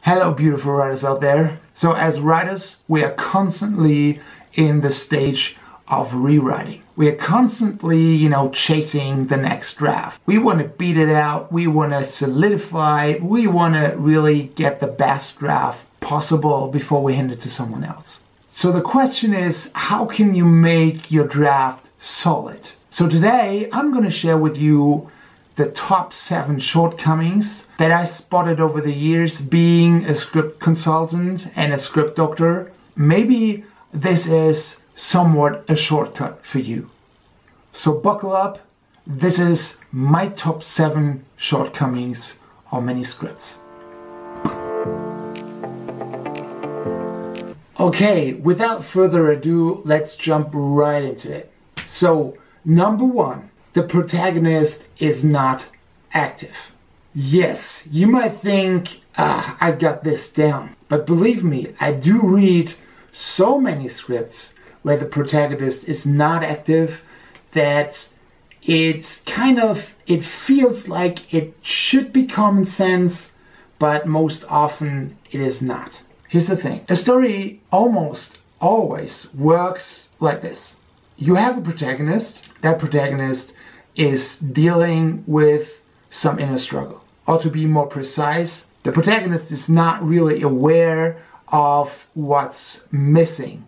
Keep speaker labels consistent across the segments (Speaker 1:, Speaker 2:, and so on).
Speaker 1: Hello beautiful writers out there. So as writers, we are constantly in the stage of rewriting. We are constantly, chasing the next draft. We want to beat it out, we want to solidify, we want to really get the best draft possible before we hand it to someone else. So the question is, how can you make your draft solid? So today I'm going to share with you the top 7 shortcomings that I spotted over the years being a script consultant and a script doctor. Maybe this is somewhat a shortcut for you. So buckle up. This is my top 7 shortcomings of manuscripts. Okay, without further ado, let's jump right into it. So, number 1. The protagonist is not active. Yes, you might think, I got this down. But believe me, I do read so many scripts where the protagonist is not active that it feels like it should be common sense, but most often it is not. Here's the thing. A story almost always works like this. You have a protagonist. That protagonist is dealing with some inner struggle. Or to be more precise, the protagonist is not really aware of what's missing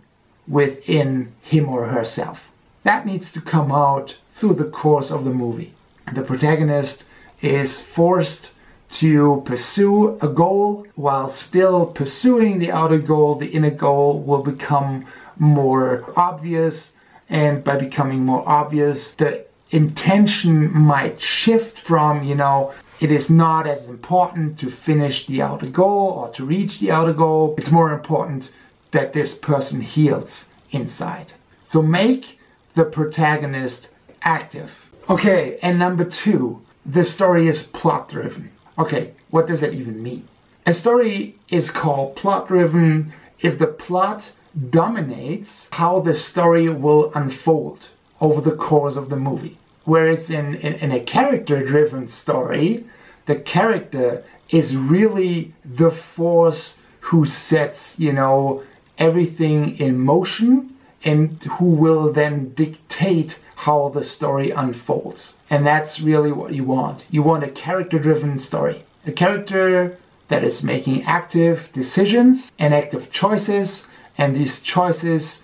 Speaker 1: within him or herself. That needs to come out through the course of the movie. The protagonist is forced to pursue a goal. While still pursuing the outer goal, the inner goal will become more obvious, and by becoming more obvious, the intention might shift from, it is not as important to finish the outer goal or to reach the outer goal. It's more important that this person heals inside. So make the protagonist active. Okay, and number 2, the story is plot driven. Okay, what does that even mean? A story is called plot driven if the plot dominates how the story will unfold over the course of the movie. Whereas in a character-driven story, the character is really the force who sets, everything in motion and who will then dictate how the story unfolds. And that's really what you want. You want a character-driven story. A character that is making active decisions and active choices, and these choices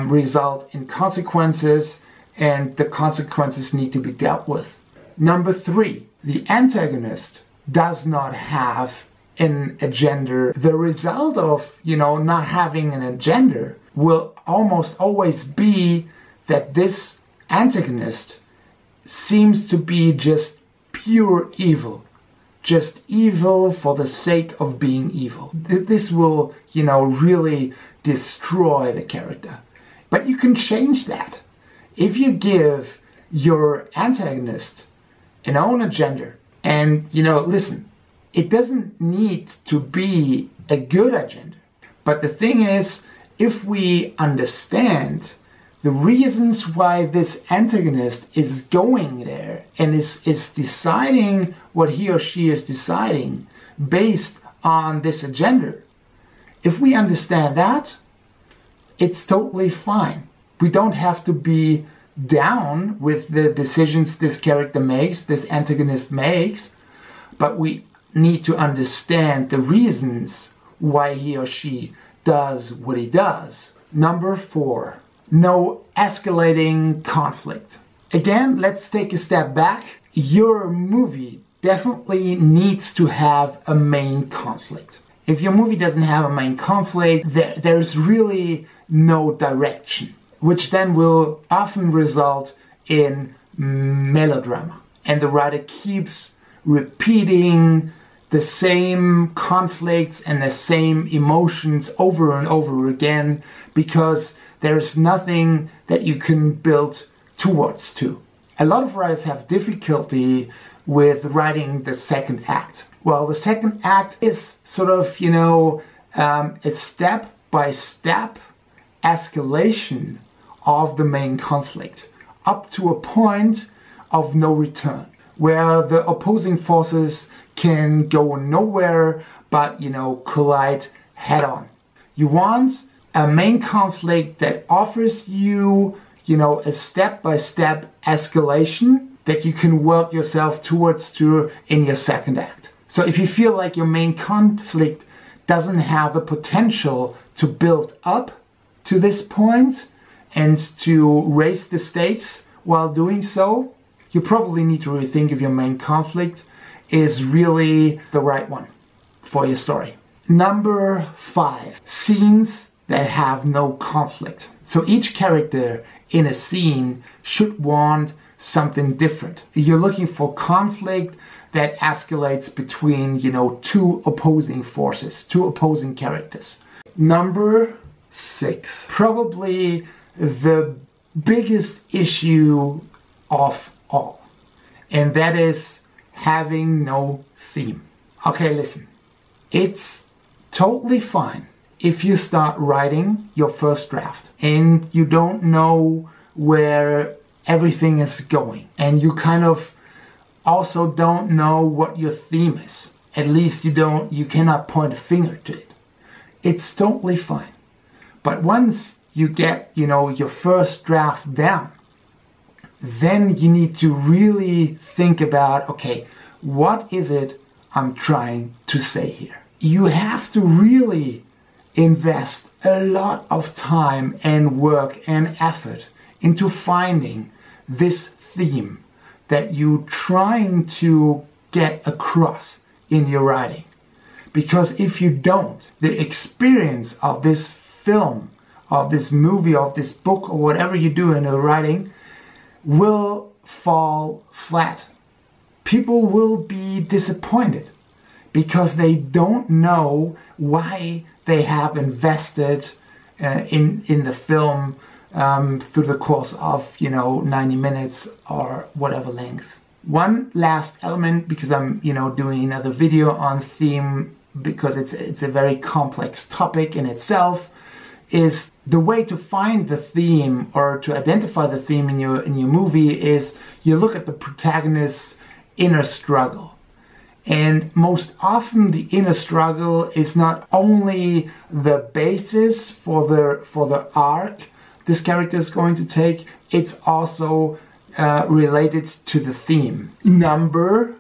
Speaker 1: result in consequences, and the consequences need to be dealt with. Number 3, the antagonist does not have an agenda. The result of, not having an agenda will almost always be that this antagonist seems to be just pure evil. Just evil for the sake of being evil. This will, really destroy the character. But you can change that. If you give your antagonist an own agenda, and, listen, it doesn't need to be a good agenda. But the thing is, if we understand the reasons why this antagonist is going there and is deciding what he or she is deciding based on this agenda, if we understand that, it's totally fine. We don't have to be down with the decisions this character makes, this antagonist makes, but we need to understand the reasons why he or she does what he does. Number 4, no escalating conflict. Again, let's take a step back. Your movie definitely needs to have a main conflict. If your movie doesn't have a main conflict, there's really no direction, which then will often result in melodrama. And the writer keeps repeating the same conflicts and the same emotions over and over again because there's nothing that you can build towards to. A lot of writers have difficulty with writing the second act. Well, the second act is sort of, a step-by-step escalation of the main conflict up to a point of no return, where the opposing forces can go nowhere but, you know, collide head on. You want a main conflict that offers you, you know, a step-by-step escalation that you can work yourself towards in your second act. So if you feel like your main conflict doesn't have the potential to build up to this point and to raise the stakes while doing so, you probably need to rethink if your main conflict is really the right one for your story. Number 5, scenes that have no conflict. So each character in a scene should want something different. You're looking for conflict that escalates between, you know, two opposing forces, two opposing characters. Number 6, probably the biggest issue of all, and that is having no theme. Okay, listen, it's totally fine if you start writing your first draft and you don't know where everything is going, and you kind of also don't know what your theme is. At least you cannot point a finger to it. It's totally fine. But once you get, you know, your first draft down, then you need to really think about, okay, what is it I'm trying to say here? You have to really invest a lot of time and work and effort into finding this theme that you're trying to get across in your writing. Because if you don't, the experience of this film, of this movie, of this book, or whatever you do in your writing will fall flat. People will be disappointed because they don't know why they have invested in the film through the course of, you know, 90 minutes or whatever length. One last element, because I'm, you know, doing another video on theme, because it's a very complex topic in itself, is the way to find the theme or to identify the theme in your movie is you look at the protagonist's inner struggle. And most often the inner struggle is not only the basis for the arc this character is going to take, it's also related to the theme. Number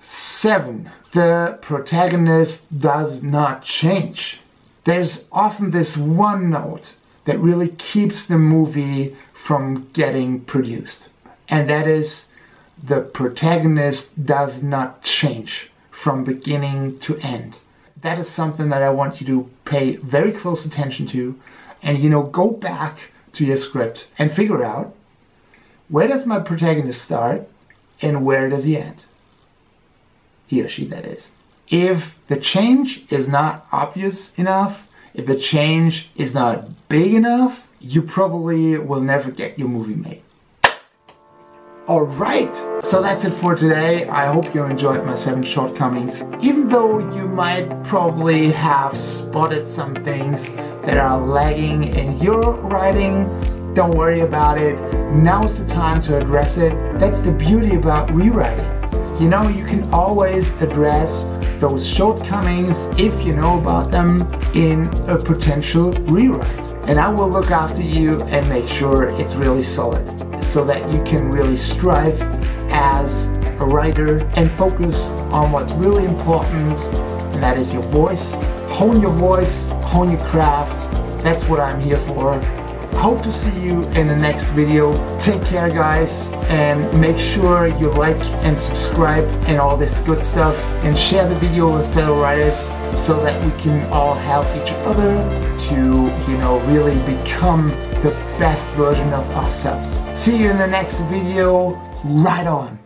Speaker 1: 7, the protagonist does not change. There's often this one note that really keeps the movie from getting produced, and that is the protagonist does not change from beginning to end. That is something that I want you to pay very close attention to, and, you know, go back to your script and figure out, where does my protagonist start and where does he end? He or she, that is. If the change is not obvious enough, if the change is not big enough, you probably will never get your movie made. Alright, so that's it for today. I hope you enjoyed my 7 shortcomings. Even though you might probably have spotted some things that are lagging in your writing, don't worry about it. Now's the time to address it. That's the beauty about rewriting. You know, you can always address those shortcomings, if you know about them, in a potential rewrite. And I will look after you and make sure it's really solid, so that you can really strive as a writer and focus on what's really important, and that is your voice. Hone your voice, hone your craft. That's what I'm here for. Hope to see you in the next video. Take care, guys, and make sure you like and subscribe and all this good stuff, and share the video with fellow writers so that we can all help each other to, you know, really become the best version of ourselves. See you in the next video. Right on.